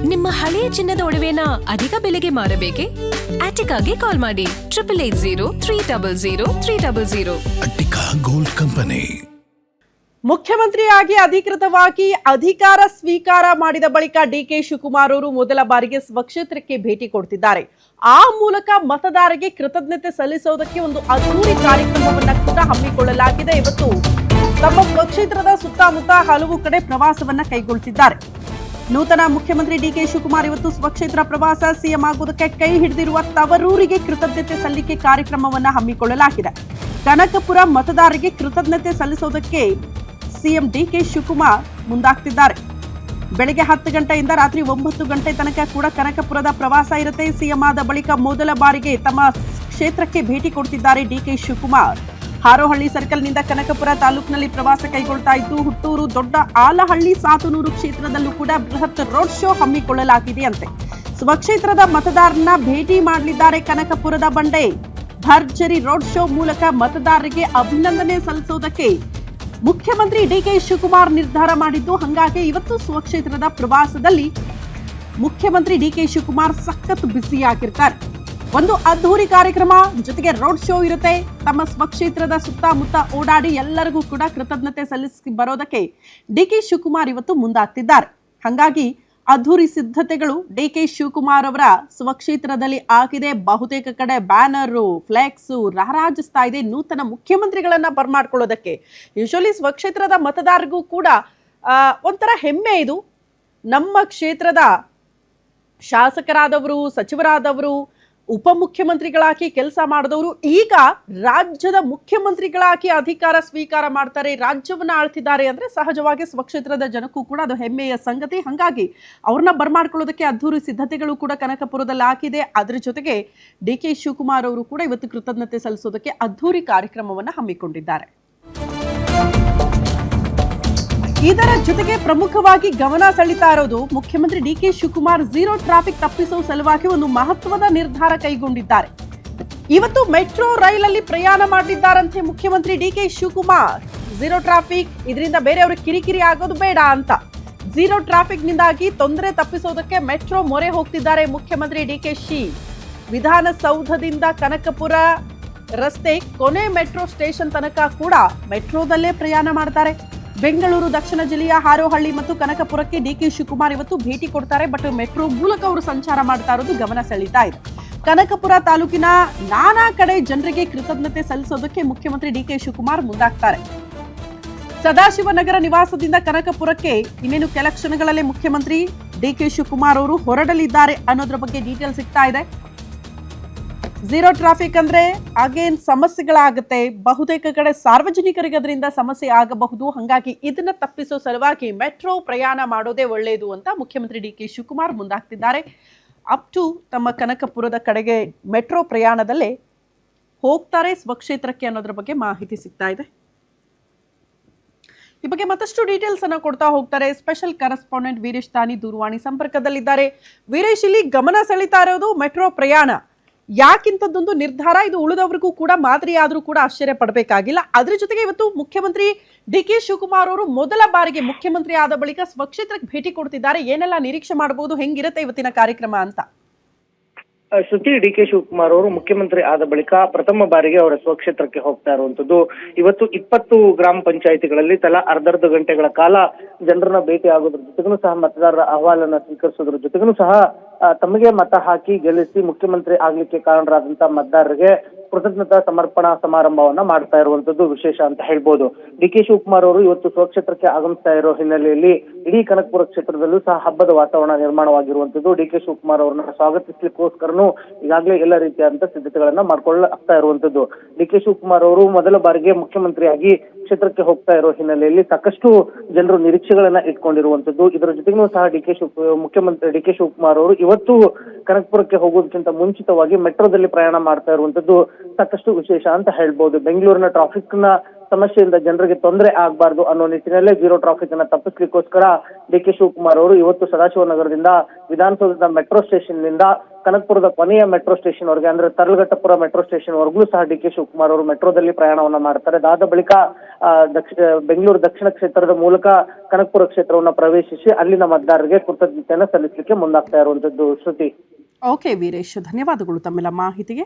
ನಿಮ್ಮ ಹಳೆಯ ಚಿನ್ನದ ಒಡವೆನ ಅಧಿಕ ಬೆಲೆಗೆ ಮಾರಬೇಕೆ? ಆಟಿಕಾಗೆ ಕಾಲ್ ಮಾಡಿ 8880 ಅಟ್ಟಿಕಾ ಗೋಲ್ಡ್ ಕಂಪನಿ. ಮುಖ್ಯಮಂತ್ರಿಯಾಗಿ ಅಧಿಕೃತವಾಗಿ ಅಧಿಕಾರ ಸ್ವೀಕಾರ ಮಾಡಿದ ಬಳಿಕ ಡಿಕೆ ಶಿವಕುಮಾರ್ ಅವರು ಮೊದಲ ಬಾರಿಗೆ ಸ್ವಕ್ಷೇತ್ರಕ್ಕೆ ಭೇಟಿ ಕೊಡ್ತಿದ್ದಾರೆ. ಆ ಮೂಲಕ ಮತದಾರರಿಗೆ ಕೃತಜ್ಞತೆ ಸಲ್ಲಿಸೋದಕ್ಕೆ ಒಂದು ಅದ್ಧೂರಿ ಕಾರ್ಯಕ್ರಮವನ್ನ ಕೂಡ ಹಮ್ಮಿಕೊಳ್ಳಲಾಗಿದೆ. ಇವತ್ತು ತಮ್ಮ ಸ್ವಕ್ಷೇತ್ರದ ಸುತ್ತಮುತ್ತ ಹಲವು ಕಡೆ ಪ್ರವಾಸವನ್ನ ಕೈಗೊಳ್ತಿದ್ದಾರೆ. ನೂತನ ಮುಖ್ಯಮಂತ್ರಿ ಡಿಕೆ ಶಿವಕುಮಾರ್ ಇವತ್ತು ಸ್ವಕ್ಷೇತ್ರ ಪ್ರವಾಸ, ಸಿಎಂ ಆಗುವುದಕ್ಕೆ ಕೈ ಹಿಡಿದಿರುವ ತವರೂರಿಗೆ ಕೃತಜ್ಞತೆ ಸಲ್ಲಿಕೆ ಕಾರ್ಯಕ್ರಮವನ್ನ ಹಮ್ಮಿಕೊಳ್ಳಲಾಗಿದೆ. ಕನಕಪುರ ಮತದಾರರಿಗೆ ಕೃತಜ್ಞತೆ ಸಲ್ಲಿಸೋದಕ್ಕೆ ಸಿಎಂ ಡಿಕೆ ಶಿವಕುಮಾರ್ ಮುಂದಾಗ್ತಿದ್ದಾರೆ. ಬೆಳಗ್ಗೆ 10 ಗಂಟೆಯಿಂದ ರಾತ್ರಿ 9 ಗಂಟೆ ತನಕ ಕೂಡ ಕನಕಪುರದ ಪ್ರವಾಸ ಇರುತ್ತೆ. ಸಿಎಂ ಆದ ಬಳಿಕ ಮೊದಲ ಬಾರಿಗೆ ತಮ್ಮ ಕ್ಷೇತ್ರಕ್ಕೆ ಭೇಟಿ ಕೊಡ್ತಿದ್ದಾರೆ ಡಿಕೆ ಶಿವಕುಮಾರ್. ಹಾರೋಹಳ್ಳಿ ಸರ್ಕಲ್ನಿಂದ ಕನಕಪುರ ತಾಲೂಕಿನಲ್ಲಿ ಪ್ರವಾಸ ಕೈಗೊಳ್ತಾ ಇದ್ದು, ಹುಟ್ಟೂರು, ದೊಡ್ಡ ಆಲಹಳ್ಳಿ, ಸಾತನೂರು ಕ್ಷೇತ್ರದಲ್ಲೂ ಕೂಡ ಬೃಹತ್ ರೋಡ್ ಶೋ ಹಮ್ಮಿಕೊಳ್ಳಲಾಗಿದೆಯಂತೆ. ಸ್ವಕ್ಷೇತ್ರದ ಮತದಾರರನ್ನ ಭೇಟಿ ಮಾಡಲಿದ್ದಾರೆ ಕನಕಪುರದ ಬಂಡೆ. ಭರ್ಜರಿ ರೋಡ್ ಶೋ ಮೂಲಕ ಮತದಾರರಿಗೆ ಅಭಿನಂದನೆ ಸಲ್ಲಿಸೋದಕ್ಕೆ ಮುಖ್ಯಮಂತ್ರಿ ಡಿಕೆ ಶಿವಕುಮಾರ್ ನಿರ್ಧಾರ ಮಾಡಿದ್ದು, ಹಾಗಾಗಿ ಇವತ್ತು ಸ್ವಕ್ಷೇತ್ರದ ಪ್ರವಾಸದಲ್ಲಿ ಮುಖ್ಯಮಂತ್ರಿ ಡಿಕೆ ಶಿವಕುಮಾರ್ ಸಖತ್ ಬ್ಯುಸಿಯಾಗಿರ್ತಾರೆ. ಒಂದು ಅದ್ಧೂರಿ ಕಾರ್ಯಕ್ರಮ ಜೊತೆಗೆ ರೋಡ್ ಶೋ ಇರುತ್ತೆ. ತಮ್ಮ ಸ್ವಕ್ಷೇತ್ರದ ಸುತ್ತಮುತ್ತ ಓಡಾಡಿ ಎಲ್ಲರಿಗೂ ಕೂಡ ಕೃತಜ್ಞತೆ ಸಲ್ಲಿಸಿ ಬರೋದಕ್ಕೆ ಡಿಕೆ ಶಿವಕುಮಾರ್ ಇವತ್ತು ಮುಂದಾಗ್ತಿದ್ದಾರೆ. ಹಾಗಾಗಿ ಅದ್ಧೂರಿ ಸಿದ್ಧತೆಗಳು ಡಿಕೆ ಶಿವಕುಮಾರ್ ಅವರ ಸ್ವಕ್ಷೇತ್ರದಲ್ಲಿ ಆಗಿದೆ. ಬಹುತೇಕ ಕಡೆ ಬ್ಯಾನರು, ಫ್ಲೆಕ್ಸ್ ರಾರಾಜಿಸ್ತಾ ಇದೆ ನೂತನ ಮುಖ್ಯಮಂತ್ರಿಗಳನ್ನ ಬರ್ಮಾಡ್ಕೊಳ್ಳೋದಕ್ಕೆ. ಯೂಶಲಿ ಸ್ವಕ್ಷೇತ್ರದ ಮತದಾರರಿಗೂ ಕೂಡ ಒಂಥರ ಹೆಮ್ಮೆ ಇದು. ನಮ್ಮ ಕ್ಷೇತ್ರದ ಶಾಸಕರಾದವರು, ಸಚಿವರಾದವರು, ಉಪಮುಖ್ಯಮಂತ್ರಿಗಳಾಗಿ ಕೆಲಸ ಮಾಡಿದವರು ಈಗ ರಾಜ್ಯದ ಮುಖ್ಯಮಂತ್ರಿಗಳಾಗಿ ಅಧಿಕಾರ ಸ್ವೀಕಾರ ಮಾಡ್ತಾರೆ, ರಾಜ್ಯವನ್ನ ಆಳ್ತಿದ್ದಾರೆ ಅಂದ್ರೆ ಸಹಜವಾಗಿ ಸ್ವಕ್ಷೇತ್ರದ ಜನಕ್ಕೂ ಕೂಡ ಅದು ಹೆಮ್ಮೆಯ ಸಂಗತಿ. ಹಾಗಾಗಿ ಅವ್ರನ್ನ ಬರ್ಮಾಡ್ಕೊಳ್ಳೋದಕ್ಕೆ ಅದ್ಧೂರಿ ಸಿದ್ಧತೆಗಳು ಕೂಡ ಕನಕಪುರದಲ್ಲಿ ಹಾಕಿದೆ. ಅದ್ರ ಜೊತೆಗೆ ಡಿಕೆ ಶಿವಕುಮಾರ್ ಅವರು ಕೂಡ ಇವತ್ತು ಕೃತಜ್ಞತೆ ಸಲ್ಲಿಸೋದಕ್ಕೆ ಅದ್ಧೂರಿ ಕಾರ್ಯಕ್ರಮವನ್ನ ಹಮ್ಮಿಕೊಂಡಿದ್ದಾರೆ. ಇದರ ಜೊತೆಗೆ ಪ್ರಮುಖವಾಗಿ ಗಮನ ಸೆಳೀತಾ ಇರೋದು ಮುಖ್ಯಮಂತ್ರಿ ಡಿಕೆ ಶಿವಕುಮಾರ್ ಝೀರೋ ಟ್ರಾಫಿಕ್ ತಪ್ಪಿಸುವ ಸಲುವಾಗಿ ಒಂದು ಮಹತ್ವದ ನಿರ್ಧಾರ ಕೈಗೊಂಡಿದ್ದಾರೆ. ಇವತ್ತು ಮೆಟ್ರೋ ರೈಲಲ್ಲಿ ಪ್ರಯಾಣ ಮಾಡಲಿದ್ದಾರಂತೆ ಮುಖ್ಯಮಂತ್ರಿ ಡಿಕೆ ಶಿವಕುಮಾರ್. ಝೀರೋ ಟ್ರಾಫಿಕ್, ಇದರಿಂದ ಬೇರೆಯವ್ರಿಗೆ ಕಿರಿಕಿರಿ ಆಗೋದು ಬೇಡ ಅಂತ ಝೀರೋ ಟ್ರಾಫಿಕ್ ನಿಂದಾಗಿ ತೊಂದರೆ ತಪ್ಪಿಸೋದಕ್ಕೆ ಮೆಟ್ರೋ ಮೊರೆ ಹೋಗ್ತಿದ್ದಾರೆ ಮುಖ್ಯಮಂತ್ರಿ ಡಿಕೆ ಶಿ. ವಿಧಾನಸೌಧದಿಂದ ಕನಕಪುರ ರಸ್ತೆ ಕೊನೆ ಮೆಟ್ರೋ ಸ್ಟೇಷನ್ ತನಕ ಕೂಡ ಮೆಟ್ರೋದಲ್ಲೇ ಪ್ರಯಾಣ ಮಾಡ್ತಾರೆ. ಬೆಂಗಳೂರು ದಕ್ಷಿಣ ಜಿಲ್ಲೆಯ ಹಾರೋಹಳ್ಳಿ ಮತ್ತು ಕನಕಪುರಕ್ಕೆ ಡಿಕೆ ಶಿವಕುಮಾರ್ ಇವತ್ತು ಭೇಟಿ ಕೊಡ್ತಾರೆ. ಬಟ್ ಮೆಟ್ರೋ ಮೂಲಕ ಅವರು ಸಂಚಾರ ಮಾಡ್ತಾ ಇರೋದು ಗಮನ ಸೆಳೀತಾ ಇದೆ. ಕನಕಪುರ ತಾಲೂಕಿನ ನಾನಾ ಕಡೆ ಜನರಿಗೆ ಕೃತಜ್ಞತೆ ಸಲ್ಲಿಸೋದಕ್ಕೆ ಮುಖ್ಯಮಂತ್ರಿ ಡಿಕೆ ಶಿವಕುಮಾರ್ ಮುಂದಾಗ್ತಾರೆ. ಸದಾಶಿವನಗರ ನಿವಾಸದಿಂದ ಕನಕಪುರಕ್ಕೆ ಇನ್ನೇನು ಕೆಲ ಕ್ಷಣಗಳಲ್ಲೇ ಮುಖ್ಯಮಂತ್ರಿ ಡಿಕೆ ಶಿವಕುಮಾರ್ ಅವರು ಹೊರಡಲಿದ್ದಾರೆ ಅನ್ನೋದ್ರ ಬಗ್ಗೆ ಡೀಟೇಲ್ ಸಿಗ್ತಾ ಇದೆ. ಝೀರೋ ಟ್ರಾಫಿಕ್ ಅಂದ್ರೆ ಅಗೇನ್ ಸಮಸ್ಯೆಗಳಾಗುತ್ತೆ. ಬಹುತೇಕ ಕಡೆ ಸಾರ್ವಜನಿಕರಿಗೆ ಅದರಿಂದ ಸಮಸ್ಯೆ ಆಗಬಹುದು. ಹಾಗಾಗಿ ಇದನ್ನ ತಪ್ಪಿಸೋ ಸಲುವಾಗಿ ಮೆಟ್ರೋ ಪ್ರಯಾಣ ಮಾಡೋದೇ ಒಳ್ಳೆಯದು ಅಂತ ಮುಖ್ಯಮಂತ್ರಿ ಡಿಕೆ ಶಿವಕುಮಾರ್ ಮುಂದಾಗ್ತಿದ್ದಾರೆ. ಅಪ್ ಟು ತಮ್ಮ ಕನಕಪುರದ ಕಡೆಗೆ ಮೆಟ್ರೋ ಪ್ರಯಾಣದಲ್ಲೇ ಹೋಗ್ತಾರೆ ಸ್ವಕ್ಷೇತ್ರಕ್ಕೆ ಅನ್ನೋದ್ರ ಬಗ್ಗೆ ಮಾಹಿತಿ ಸಿಗ್ತಾ ಇದೆ. ಈ ಬಗ್ಗೆ ಮತ್ತಷ್ಟು ಡೀಟೇಲ್ಸ್ ಅನ್ನ ಕೊಡ್ತಾ ಹೋಗ್ತಾರೆ ಸ್ಪೆಷಲ್ ಕರೆಸ್ಪಾಂಡೆಂಟ್ ವೀರೇಶ್ ತಾನಿ ದೂರವಾಣಿ ಸಂಪರ್ಕದಲ್ಲಿದ್ದಾರೆ. ವೀರೇಶ್, ಇಲ್ಲಿ ಗಮನ ಸೆಳೀತಾ ಇರೋದು ಮೆಟ್ರೋ ಪ್ರಯಾಣ. ಯಾಕಿಂತದ್ದೊಂದು ನಿರ್ಧಾರ ಇದು ಉಳಿದವರಿಗೂ ಕೂಡ ಮಾದರಿ ಆದ್ರೂ ಕೂಡ ಆಶ್ಚರ್ಯ ಪಡಬೇಕಾಗಿಲ್ಲ. ಅದ್ರ ಜೊತೆಗೆ ಇವತ್ತು ಮುಖ್ಯಮಂತ್ರಿ ಡಿಕೆ ಶಿವಕುಮಾರ್ ಅವರು ಮೊದಲ ಬಾರಿಗೆ ಮುಖ್ಯಮಂತ್ರಿ ಆದ ಬಳಿಕ ಸ್ವಕ್ಷೇತ್ರಕ್ಕೆ ಭೇಟಿ ಕೊಡ್ತಿದ್ದಾರೆ. ಏನೆಲ್ಲ ನಿರೀಕ್ಷೆ ಮಾಡಬಹುದು, ಹೆಂಗಿರುತ್ತೆ ಇವತ್ತಿನ ಕಾರ್ಯಕ್ರಮ ಅಂತ? ಶ್ರುತಿ, ಡಿಕೆ ಶಿವಕುಮಾರ್ ಅವರು ಮುಖ್ಯಮಂತ್ರಿ ಆದ ಬಳಿಕ ಪ್ರಥಮ ಬಾರಿಗೆ ಅವರ ಸ್ವಕ್ಷೇತ್ರಕ್ಕೆ ಹೋಗ್ತಾ ಇರುವಂತದ್ದು. ಇವತ್ತು 20 ಗ್ರಾಮ ಪಂಚಾಯಿತಿಗಳಲ್ಲಿ ತಲಾ ಅರ್ಧರ್ಧ ಗಂಟೆಗಳ ಕಾಲ ಜನರನ್ನ ಭೇಟಿ ಆಗೋದ್ರ ಜೊತೆಗೂ ಸಹ ಮತದಾರರ ಅಹವಾಲನ್ನ ಸ್ವೀಕರಿಸೋದ್ರ ಜೊತೆಗೂ ಸಹ ತಮಗೆ ಮತ ಹಾಕಿ ಗೆಲ್ಲಿಸಿ ಮುಖ್ಯಮಂತ್ರಿ ಆಗ್ಲಿಕ್ಕೆ ಕಾರಣರಾದಂತ ಮತದಾರರಿಗೆ ಕೃತಜ್ಞತಾ ಸಮರ್ಪಣಾ ಸಮಾರಂಭವನ್ನ ಮಾಡ್ತಾ ಇರುವಂತದ್ದು ವಿಶೇಷ ಅಂತ ಹೇಳ್ಬೋದು. ಡಿಕೆ ಶಿವಕುಮಾರ್ ಅವರು ಇವತ್ತು ಸ್ವಕ್ಷೇತ್ರಕ್ಕೆ ಆಗಮಿಸ್ತಾ ಇರೋ ಹಿನ್ನೆಲೆಯಲ್ಲಿ ಇಡೀ ಕನಕಪುರ ಕ್ಷೇತ್ರದಲ್ಲೂ ಸಹ ಹಬ್ಬದ ವಾತಾವರಣ ನಿರ್ಮಾಣವಾಗಿರುವಂತದ್ದು. ಡಿಕೆ ಶಿವಕುಮಾರ್ ಅವರನ್ನ ಸ್ವಾಗತಿಸಲಿಕ್ಕೋಸ್ಕರನೂ ಈಗಾಗಲೇ ಎಲ್ಲ ರೀತಿಯಾದಂತ ಸಿದ್ಧತೆಗಳನ್ನ ಮಾಡ್ಕೊಳ್ಳಾಗ್ತಾ ಇರುವಂತದ್ದು. ಡಿಕೆ ಶಿವಕುಮಾರ್ ಅವರು ಮೊದಲ ಬಾರಿಗೆ ಮುಖ್ಯಮಂತ್ರಿಯಾಗಿ ಕ್ಷೇತ್ರಕ್ಕೆ ಹೋಗ್ತಾ ಇರೋ ಹಿನ್ನೆಲೆಯಲ್ಲಿ ಸಾಕಷ್ಟು ಜನರು ನಿರೀಕ್ಷೆಗಳನ್ನ ಇಟ್ಕೊಂಡಿರುವಂತದ್ದು. ಇದರ ಜೊತೆಗೂ ಸಹ ಮುಖ್ಯಮಂತ್ರಿ ಡಿಕೆ ಶಿವಕುಮಾರ್ ಅವರು ಇವತ್ತು ಕನಕಪುರಕ್ಕೆ ಹೋಗೋದಕ್ಕಿಂತ ಮುಂಚಿತವಾಗಿ ಮೆಟ್ರೋದಲ್ಲಿ ಪ್ರಯಾಣ ಮಾಡ್ತಾ ಇರುವಂತದ್ದು ಸಾಕಷ್ಟು ವಿಶೇಷ ಅಂತ ಹೇಳ್ಬೋದು. ಬೆಂಗಳೂರಿನ ಟ್ರಾಫಿಕ್ ನ ಸಮಸ್ಯೆಯಿಂದ ಜನರಿಗೆ ತೊಂದರೆ ಆಗಬಾರ್ದು ಅನ್ನೋ ನಿಟ್ಟಿನಲ್ಲೇ ಜೀರೋ ಟ್ರಾಫಿಕ್ ಅನ್ನ ತಪ್ಪಿಸ್ಲಿಕ್ಕೋಸ್ಕರ ಡಿ ಕೆ ಶಿವಕುಮಾರ್ ಅವರು ಇವತ್ತು ಸದಾಶಿವನಗರದಿಂದ ವಿಧಾನಸೌಧದ ಮೆಟ್ರೋ ಸ್ಟೇಷನ್ ನಿಂದ ಕನಕಪುರದ ಕೊನೆಯ ಮೆಟ್ರೋ ಸ್ಟೇಷನ್ ವರೆಗೆ ಅಂದ್ರೆ ತರಲಘಟ್ಟಪುರ ಮೆಟ್ರೋ ಸ್ಟೇಷನ್ ವರೆಗೂ ಸಹ ಡಿ ಕೆ ಶಿವಕುಮಾರ್ ಅವರು ಮೆಟ್ರೋದಲ್ಲಿ ಪ್ರಯಾಣವನ್ನ ಮಾಡ್ತಾರೆ. ಅದಾದ ಬಳಿಕ ಬೆಂಗಳೂರು ದಕ್ಷಿಣ ಕ್ಷೇತ್ರದ ಮೂಲಕ ಕನಕಪುರ ಕ್ಷೇತ್ರವನ್ನ ಪ್ರವೇಶಿಸಿ ಅಲ್ಲಿನ ಮತದಾರರಿಗೆ ಕೃತಜ್ಞತೆಯನ್ನು ಸಲ್ಲಿಸಲಿಕ್ಕೆ ಮುಂದಾಗ್ತಾ ಇರುವಂತದ್ದು. ಶ್ರುತಿ. ಓಕೆ ವೀರೇಶ್, ಧನ್ಯವಾದಗಳು ತಮ್ಮೆಲ್ಲ ಮಾಹಿತಿಗೆ.